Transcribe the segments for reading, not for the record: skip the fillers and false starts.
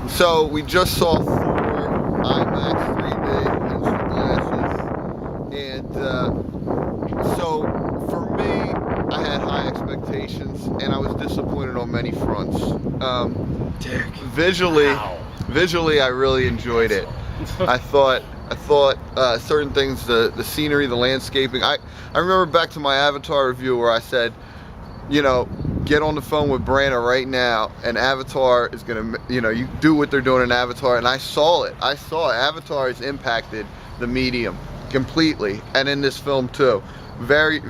So we just saw Thor IMAX 3D and some glasses, and so for me, I had high expectations, and I was disappointed on many fronts. Visually, I really enjoyed it. I thought certain things, the scenery, the landscaping. I remember back to my Avatar review where I said, you know, get on the phone with Branagh right now, and Avatar is gonna, you know, you do what they're doing in Avatar, and I saw it. Avatar has impacted the medium completely, and in this film too. Very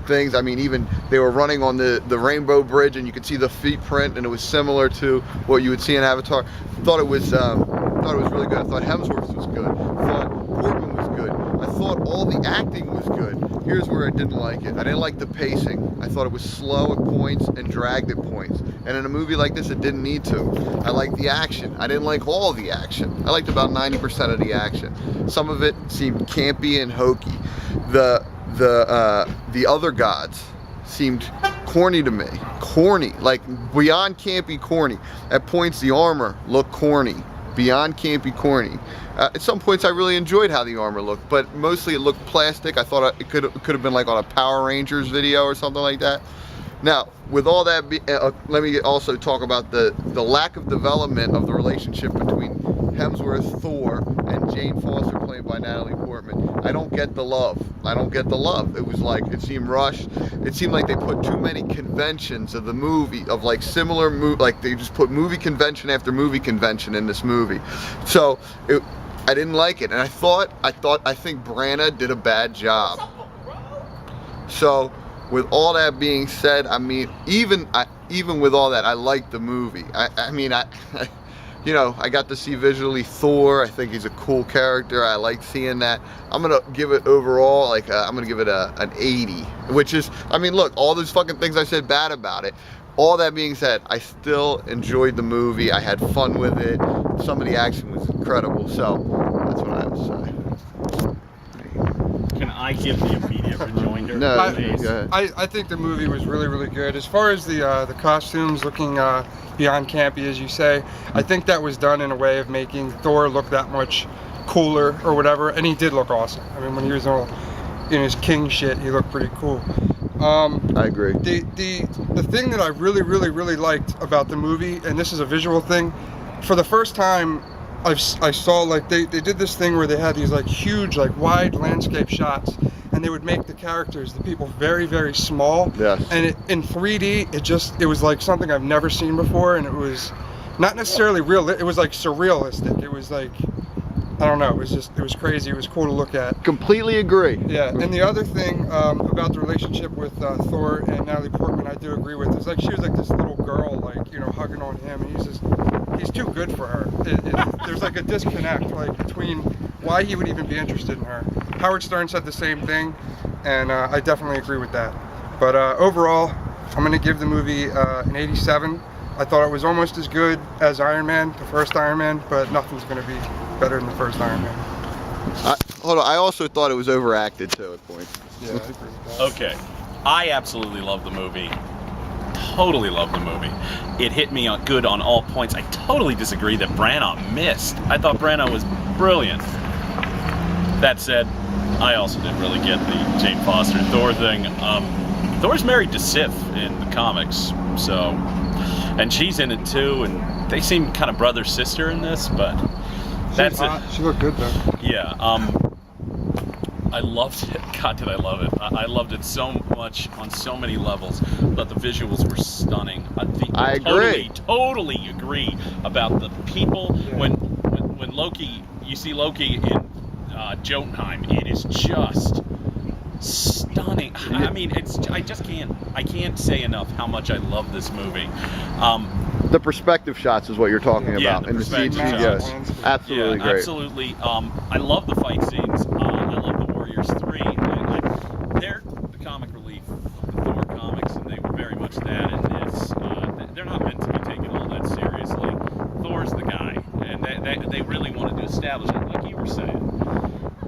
things. I mean, even they were running on the Rainbow Bridge, and you could see the feet print, and it was similar to what you would see in Avatar. Thought it was really good. I thought Hemsworth was good. I thought Portman was good. I thought all the acting was good. Here's where I didn't like it. I didn't like the pacing. I thought it was slow at points and dragged at points. And in a movie like this, it didn't need to. I liked the action. I didn't like all of the action. I liked about 90% of the action. Some of it seemed campy and hokey. The other gods seemed corny to me. Corny, like beyond campy corny. At points, the armor looked corny. Beyond campy corny. At some points I really enjoyed how the armor looked, but mostly it looked plastic. I thought it could have been like on a Power Rangers video or something like that. Now, with all that, let me also talk about the lack of development of the relationship between Hemsworth, Thor, and Jane Foster, played by Natalie Portman. I don't get the love. It was like, it seemed rushed. It seemed like they put too many conventions of the movie, of like similar like they just put movie convention after movie convention in this movie. So I didn't like it, and I think Branagh did a bad job. So, with all that being said, I mean, even with all that, I liked the movie. You know, I got to see visually Thor. I think he's a cool character. I like seeing that. I'm gonna give it overall, like, I'm gonna give it an 80, which is, I mean, look, all those fucking things I said bad about it. All that being said, I still enjoyed the movie. I had fun with it. Some of the action was incredible. So that's what I have to say. Can I give the immediate rejoinder? No, please? I think the movie was really good. As far as the costumes looking beyond campy, as you say, I think that was done in a way of making Thor look that much cooler or whatever, and he did look awesome. I mean, when he was all in his king shit, he looked pretty cool. I agree. The thing that I really liked about the movie, and this is a visual thing, for the first time I saw, like, they did this thing where they had these like huge, like wide landscape shots, and they would make the characters, the people, very small. Yes. And in 3D, it was like something I've never seen before, and it was not necessarily real. It was like surrealistic. It was like, I don't know. It was crazy. It was cool to look at. completely agree. Yeah. And the other thing about the relationship with Thor and Natalie Portman, I do agree with. It's like she was like this little girl, like, you know, hugging on him, and he's too good for her. There's like a disconnect, like, between why he would even be interested in her. Howard Stern said the same thing, and I definitely agree with that. But overall, I'm going to give the movie an 87. I thought it was almost as good as Iron Man, the first Iron Man, but nothing's going to be better than the first Iron Man. Hold on, I also thought it was overacted too at points. Yeah, I agree with that. Okay, I absolutely love the movie. Totally love the movie. It hit me good on all points. I totally disagree that Branagh missed. I thought Branagh was brilliant. That said, I also didn't really get the Jane Foster Thor thing. Thor's married to Sif in the comics, so, and she's in it too, and they seem kind of brother-sister in this, but that's it. She looked good though. Yeah, I loved it. God, did I love it. I loved it so much on so many levels. But the visuals were stunning. I agree. Totally agree about the people. Yeah. When Loki, you see Loki in Jotunheim, it is just stunning. I mean, I can't say enough how much I love this movie. The perspective shots is what you're talking Yeah, about, the and the perspective CG, shots. yes, absolutely Yeah, great. absolutely. I love the fight scenes. I love the Warriors 3. They're the comic relief of the Thor comics, and they were very much that in this. They're not meant to be taken all that seriously. Thor's the guy, and they really wanted to establish it, like you were saying,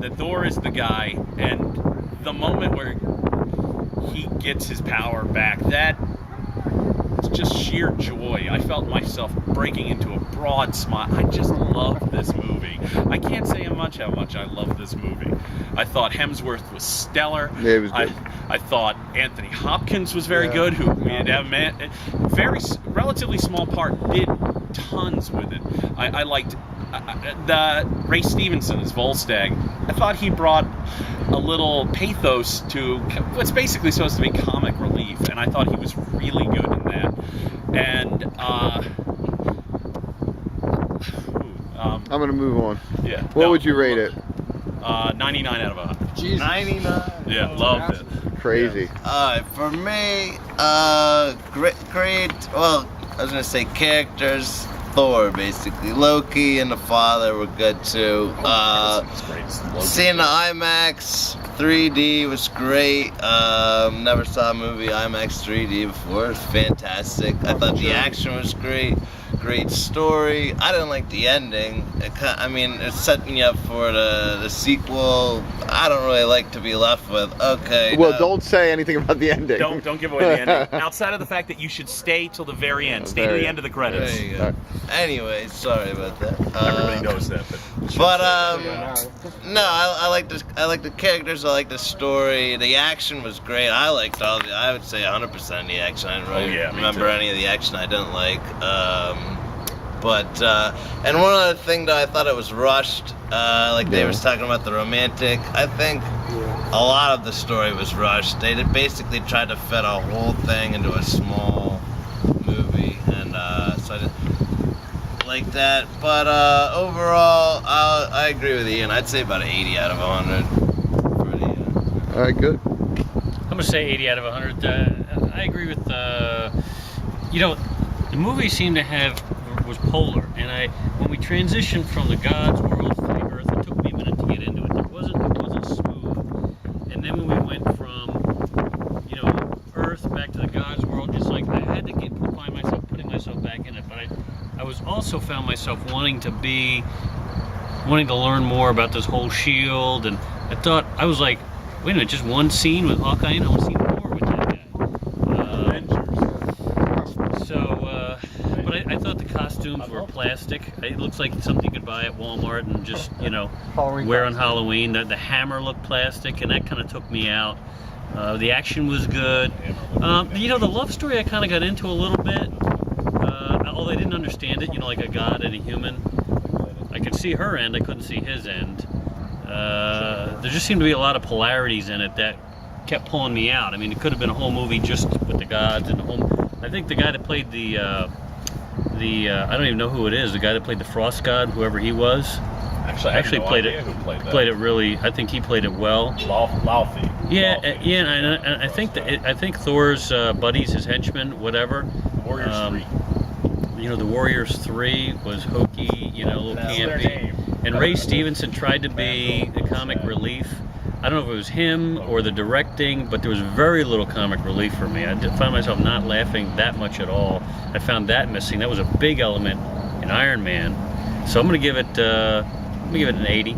that Thor is the guy, and the moment where he gets his power back, that just sheer joy. I felt myself breaking into a broad smile. I just love this movie. I can't say how much I love this movie. I thought Hemsworth was stellar. Yeah, he was good. I thought Anthony Hopkins was very good, who we had very relatively small part, did tons with it. I liked the Ray Stevenson as Volstagg. I thought he brought a little pathos to what's basically supposed to be comic relief, and I thought he was really good in that. And I'm gonna move on. yeah. What would you rate it? 99 out of 100. Jesus. 99. Yeah, loved it. Crazy. For me, great. Well, I was gonna say characters. Thor, basically. Loki and the Father were good too. Seeing the IMAX 3D was great. Never saw a movie IMAX 3D before. It was fantastic. I thought the action was great. Great story. I didn't like the ending. It's setting you up for the sequel. I don't really like to be left with, okay. Well, don't say anything about the ending. Don't give away the ending. Outside of the fact that you should stay till the very end. Stay to the end of the credits. There you go. Anyway, sorry about that. Everybody knows that. But no, I like the characters. I like the story. The action was great. I liked I would say 100% of the action. I didn't really remember any of the action I didn't like. And one other thing that I thought it was rushed, like they was talking about the romantic. I think a lot of the story was rushed. They basically tried to fit a whole thing into a small movie, and so I didn't like that. But overall, I agree with Ian. I'd say about an 80 out of 100. All right, good. I'm gonna say 80 out of 100. I agree with the movie seemed to was polar, and when we transitioned from the God's world to the Earth, it took me a minute to get into it. It wasn't smooth, and then when we went from Earth back to the God's world, it's like I had to find myself putting myself back in it. But I was also found myself wanting to learn more about this whole shield, and I was like, wait a minute, just one scene with Hawkeye, and I want to see more with that guy. But I thought the costumes were plastic. It looks like something you could buy at Walmart and just, wear on Halloween. The hammer looked plastic, and that kind of took me out. The action was good. The love story I kind of got into a little bit, although I didn't understand it, like a god and a human. I could see her end, I couldn't see his end. There just seemed to be a lot of polarities in it that kept pulling me out. I mean, it could have been a whole movie just with the gods and the whole. I think the guy that played I don't even know who it is. The guy that played the Frost God, whoever he was, actually played it. Played it really. I think he played it well. Laufey. Yeah, and I think Thor's buddies, his henchmen, whatever. Warriors 3. The Warriors 3 was hokey, a little campy. And Ray Stevenson tried to be the comic relief. I don't know if it was him or the directing, but there was very little comic relief for me. I found myself not laughing that much at all. I found that missing. That was a big element in Iron Man. So I'm gonna give it an 80.